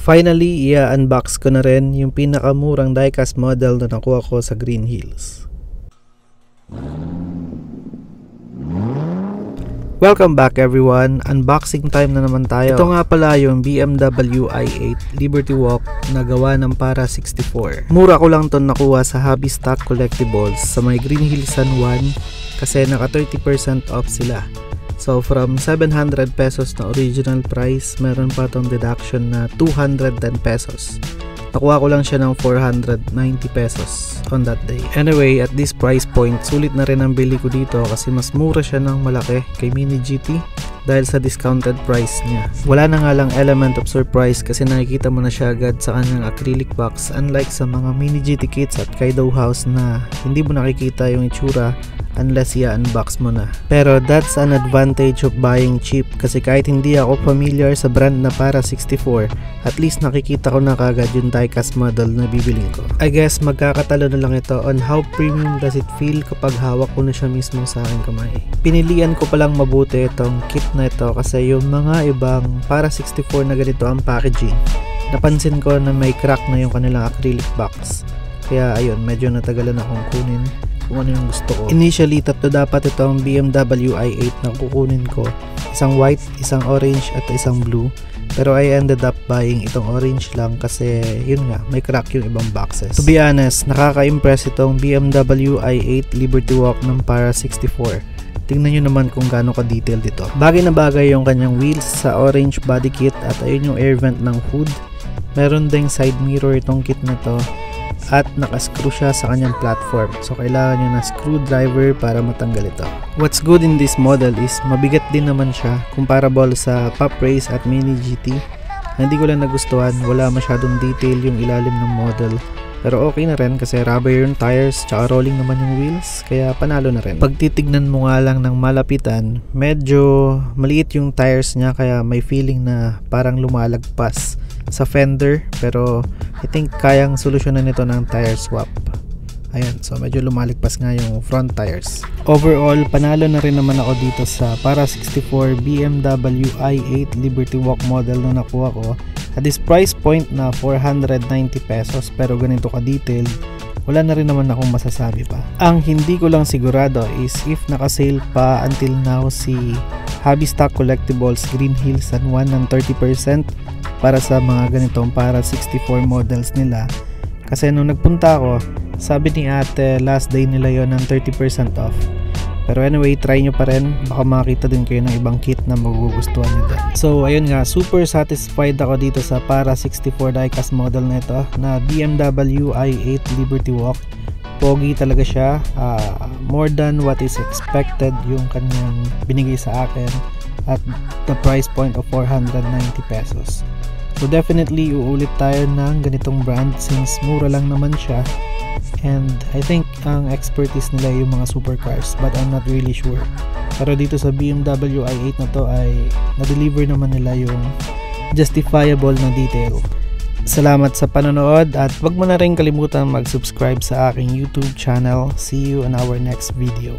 Finally, i-unbox ko na rin yung pinakamurang diecast model na nakuha ko sa Green Hills. Welcome back everyone, unboxing time na naman tayo. Ito nga pala yung BMW i8 Liberty Walk na gawa ng Para 64. Mura ko lang to nakuha sa Hobby Stock Collectibles sa may Green Hills San Juan kasi naka 30% off sila. So from 700 pesos na original price, meron pa tong deduction na 210 pesos. Nakuha ko lang siya ng 490 pesos on that day. Anyway, at this price point, sulit na rin ang bili ko dito kasi mas mura siya ng malaki kay Mini GT dahil sa discounted price niya. Wala na nga lang element of surprise kasi nakikita mo na siya agad sa kanyang acrylic box, unlike sa mga Mini GT kits at Kaido House na hindi mo nakikita yung itsura unless i-unbox mo na. Pero that's an advantage of buying cheap kasi kahit hindi ako familiar sa brand na Para 64, at least nakikita ko na kagad yung diecast model na bibiling ko. I guess magkakatalo na lang ito on how premium does it feel kapag hawak ko na siya mismo sa aking kamay. Pinilian ko palang mabuti itong kit na ito kasi yung mga ibang Para 64 na ganito ang packaging, napansin ko na may crack na yung kanilang acrylic box. Kaya ayun, medyo natagalan akong kunin kung ano yung gusto ko. Initially, tatlo dapat itong BMW i8 na kukunin ko. Isang white, isang orange, at isang blue. Pero I ended up buying itong orange lang kasi yun nga, may crack yung ibang boxes. To be honest, nakaka-impress itong BMW i8 Liberty Walk ng Para 64. Tingnan nyo naman kung gaano ka-detailed ito. Bagay na bagay yung kanyang wheels sa orange body kit at ayun yung air vent ng hood. Meron ding side mirror itong kit na to. At nakascrew siya sa kanyang platform, so kailangan nyo na screwdriver para matanggal ito. What's good in this model is mabigat din naman siya comparable sa Pop Race at Mini GT. Hindi ko lang nagustuhan, wala masyadong detail yung ilalim ng model, pero okay na rin kasi rubber yung tires tsaka rolling naman yung wheels, kaya panalo na rin. Pag titignan mo nga lang ng malapitan, medyo maliit yung tires niya kaya may feeling na parang lumalagpas sa fender, pero I think kayang solusyonan nito ng tire swap. Ayan, so medyo lumaligpas nga yung front tires. Overall, panalo na rin naman ako dito sa Para 64 BMW i8 Liberty Walk model na nakuha ko at this price point na 490 pesos, pero ganito ka-detailed, wala na rin naman akong masasabi pa. Ang hindi ko lang sigurado is if naka-sale pa until now si Hobby Stock Collectibles Green Hills San Juan ng 30% para sa mga ganitong Para 64 models nila. Kasi nung nagpunta ako, sabi ni ate last day nila yon ng 30% off. Pero anyway, try nyo pa rin, baka makakita din kayo ng ibang kit na magugustuhan nyo din. So ayun nga, super satisfied ako dito sa Para 64 diecast model na ito na BMW i8 Liberty Walk. Pogi talaga siya, more than what is expected yung kanyang binigay sa akin at the price point of 490 pesos. So definitely uulit tayo ng ganitong brand since mura lang naman siya, and I think ang expertise nila yung mga supercars, but I'm not really sure. Pero dito sa BMW i8 na to ay na-deliver naman nila yung justifiable na detail. Salamat sa panonood at wag mo na rin kalimutan mag-subscribe sa aking YouTube channel. See you on our next video.